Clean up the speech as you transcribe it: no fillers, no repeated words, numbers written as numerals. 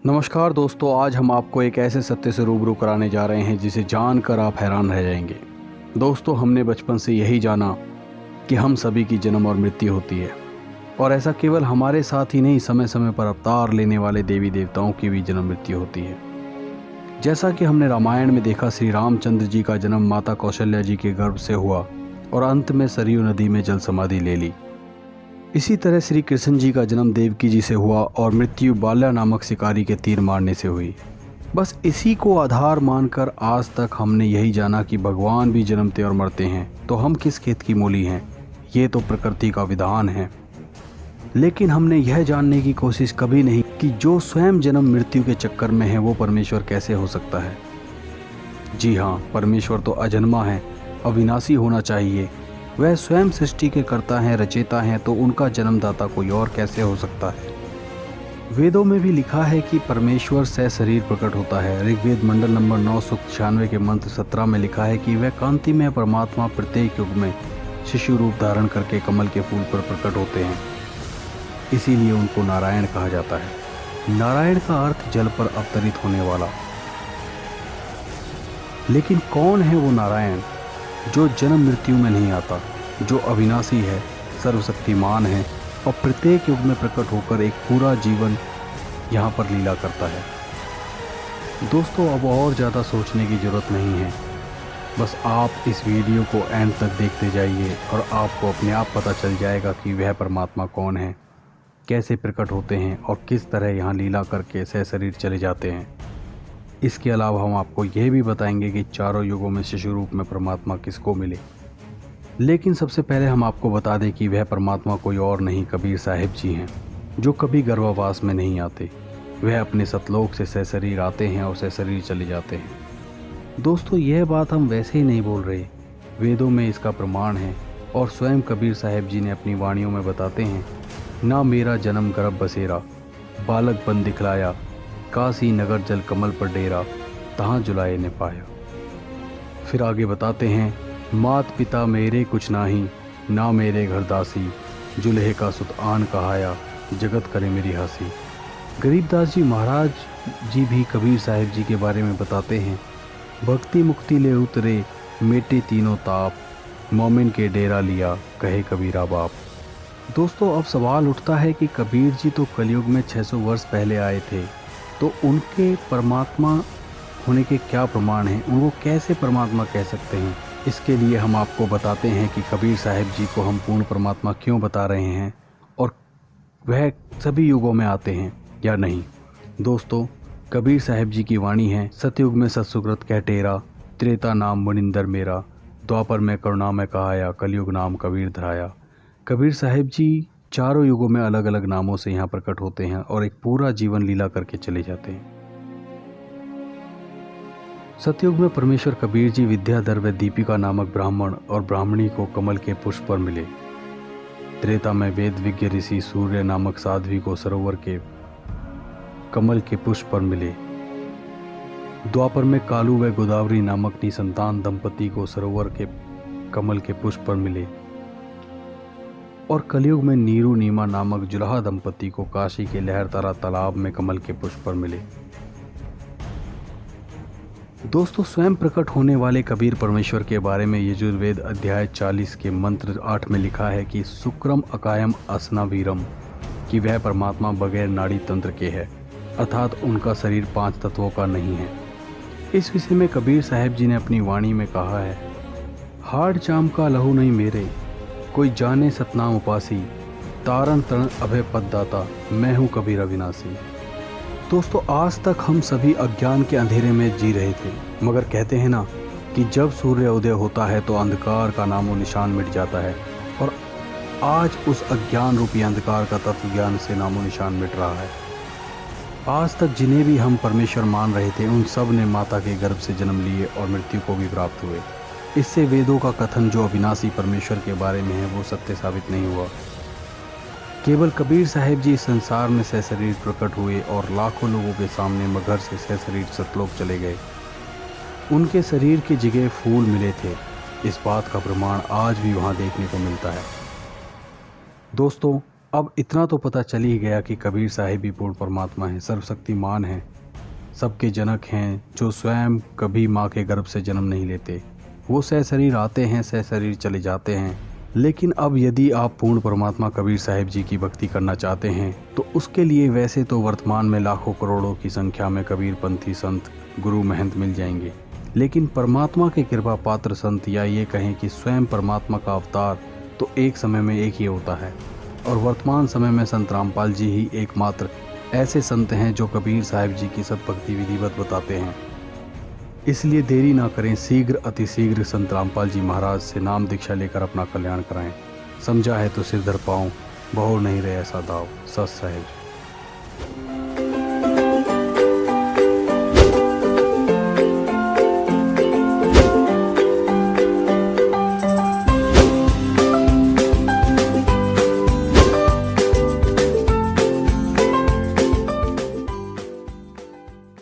नमस्कार दोस्तों, आज हम आपको एक ऐसे सत्य से रूबरू कराने जा रहे हैं जिसे जानकर आप हैरान रह जाएंगे। दोस्तों, हमने बचपन से यही जाना कि हम सभी की जन्म और मृत्यु होती है, और ऐसा केवल हमारे साथ ही नहीं, समय समय पर अवतार लेने वाले देवी देवताओं की भी जन्म मृत्यु होती है। जैसा कि हमने रामायण में देखा, श्री रामचंद्र जी का जन्म माता कौशल्या जी के गर्भ से हुआ और अंत में सरयू नदी में जल समाधि ले ली। इसी तरह श्री कृष्ण जी का जन्म देवकी जी से हुआ और मृत्यु बाल्या नामक शिकारी के तीर मारने से हुई। बस इसी को आधार मानकर आज तक हमने यही जाना कि भगवान भी जन्मते और मरते हैं, तो हम किस खेत की मूली हैं, ये तो प्रकृति का विधान है। लेकिन हमने यह जानने की कोशिश कभी नहीं कि जो स्वयं जन्म मृत्यु के चक्कर में है वो परमेश्वर कैसे हो सकता है। जी हाँ, परमेश्वर तो अजन्मा है, अविनाशी होना चाहिए। वह स्वयं सृष्टि के कर्ता हैं, रचयिता हैं, तो उनका जन्मदाता कोई और कैसे हो सकता है। वेदों में भी लिखा है कि परमेश्वर सशरीर प्रकट होता है। ऋग्वेद मंडल नंबर 9 सूक्त 96 के मंत्र 17 में लिखा है कि वह कांतिमय परमात्मा प्रत्येक युग में शिशु रूप धारण करके कमल के फूल पर प्रकट होते हैं, इसीलिए उनको नारायण कहा जाता है। नारायण का अर्थ जल पर अवतरित होने वाला। लेकिन कौन है वो नारायण जो जन्म मृत्यु में नहीं आता, जो अविनाशी है, सर्वशक्तिमान है और प्रत्येक युग में प्रकट होकर एक पूरा जीवन यहाँ पर लीला करता है। दोस्तों, अब और ज़्यादा सोचने की ज़रूरत नहीं है, बस आप इस वीडियो को एंड तक देखते जाइए और आपको अपने आप पता चल जाएगा कि वह परमात्मा कौन है, कैसे प्रकट होते हैं और किस तरह यहाँ लीला करके सशरीर चले जाते हैं। इसके अलावा हम आपको यह भी बताएंगे कि चारों युगों में शिशु रूप में परमात्मा किसको मिले। लेकिन सबसे पहले हम आपको बता दें कि वह परमात्मा कोई और नहीं, कबीर साहिब जी हैं, जो कभी गर्भवास में नहीं आते। वह अपने सतलोक से सशरीर आते हैं और सशरीर चले जाते हैं। दोस्तों, यह बात हम वैसे ही नहीं बोल रहे, वेदों में इसका प्रमाण है और स्वयं कबीर साहिब जी ने अपनी वाणियों में बताते हैं, ना मेरा जन्म गर्भ बसेरा, बालक बन दिखलाया, काशी नगर जल कमल पर डेरा, तहाँ जुलाए ने पाया। फिर आगे बताते हैं, मात पिता मेरे कुछ नाही, ना मेरे घर दासी, जुल्हे का सुत आन कहाया, जगत करे मेरी हंसी। गरीबदास जी महाराज जी भी कबीर साहिब जी के बारे में बताते हैं, भक्ति मुक्ति ले उतरे, मेटे तीनों ताप, मोमिन के डेरा लिया, कहे कबीरा बाप। दोस्तों, अब सवाल उठता है कि कबीर जी तो कलयुग में 600 वर्ष पहले आए थे, तो उनके परमात्मा होने के क्या प्रमाण हैं, उनको कैसे परमात्मा कह सकते हैं। इसके लिए हम आपको बताते हैं कि कबीर साहिब जी को हम पूर्ण परमात्मा क्यों बता रहे हैं और वह सभी युगों में आते हैं या नहीं। दोस्तों, कबीर साहिब जी की वाणी है, सतयुग में सत्सुकृत कह टेरा, त्रेता नाम मनिंदर मेरा, द्वापर में करुणा में कहाया, कलयुग नाम कबीर धराया। कबीर साहिब जी चारों युगों में अलग अलग नामों से यहाँ प्रकट होते हैं और एक पूरा जीवन लीला करके चले जाते हैं। सतयुग में परमेश्वर कबीर जी विद्याधर व दीपिका नामक ब्राह्मण और ब्राह्मणी को कमल के पुष्प पर मिले। त्रेता में वेद विज्ञ ऋषि सूर्य नामक साध्वी को सरोवर के कमल के पुष्प पर मिले। द्वापर में कालू व गोदावरी नामक निसंतान दंपति को सरोवर के कमल के पुष्प पर मिले। और कलयुग में नीरू नीमा नामक जुलाहा दंपति को काशी के लहरतारा तालाब में कमल के पुष्प पर मिले। दोस्तों, स्वयं प्रकट होने वाले कबीर परमेश्वर के बारे में यजुर्वेद अध्याय 40 के मंत्र 8 में लिखा है कि सुक्रम अकायम असना वीरम, कि वह परमात्मा बगैर नाड़ी तंत्र के है, अर्थात उनका शरीर 5 तत्वों का नहीं है। इस विषय में कबीर साहिब जी ने अपनी वाणी में कहा है, हाड़ चाम का लहू नहीं मेरे, कोई जाने सतनाम उपासी, तारण तरण अभय पददाता, मैं हूँ कबीर अविनाशी। दोस्तों, आज तक हम सभी अज्ञान के अंधेरे में जी रहे थे, मगर कहते हैं ना कि जब सूर्य उदय होता है तो अंधकार का नामो निशान मिट जाता है, और आज उस अज्ञान रूपी अंधकार का तत्व ज्ञान से नामो निशान मिट रहा है। आज तक जिन्हें भी हम परमेश्वर मान रहे थे, उन सब ने माता के गर्भ से जन्म लिए और मृत्यु को भी प्राप्त हुए। इससे वेदों का कथन जो अविनाशी परमेश्वर के बारे में है वो सत्य साबित नहीं हुआ। केवल कबीर साहिब जी इस संसार में सशरीर प्रकट हुए और लाखों लोगों के सामने मगर से सशरीर सतलोक चले गए। उनके शरीर की जगह फूल मिले थे। इस बात का प्रमाण आज भी वहाँ देखने को मिलता है। दोस्तों, अब इतना तो पता चल ही गया कि कबीर साहिब ही पूर्ण परमात्मा हैं, सर्वशक्तिमान हैं, सबके जनक हैं, जो स्वयं कभी माँ के गर्भ से जन्म नहीं लेते। वो सशरीर आते हैं, सशरीर चले जाते हैं। लेकिन अब यदि आप पूर्ण परमात्मा कबीर साहिब जी की भक्ति करना चाहते हैं तो उसके लिए वैसे तो वर्तमान में लाखों करोड़ों की संख्या में कबीर पंथी संत, गुरु, महंत मिल जाएंगे, लेकिन परमात्मा के कृपा पात्र संत, या ये कहें कि स्वयं परमात्मा का अवतार, तो एक समय में एक ही होता है। और वर्तमान समय में संत रामपाल जी ही एकमात्र ऐसे संत हैं जो कबीर साहिब जी की सतभक्ति विधिवत बताते हैं। इसलिए देरी ना करें, शीघ्र अतिशीघ्र संत रामपाल जी महाराज से नाम दीक्षा लेकर अपना कल्याण कराएं। समझा है तो सिर धर पाऊं, बहु नहीं रहे ऐसा दाव। सत साहिब।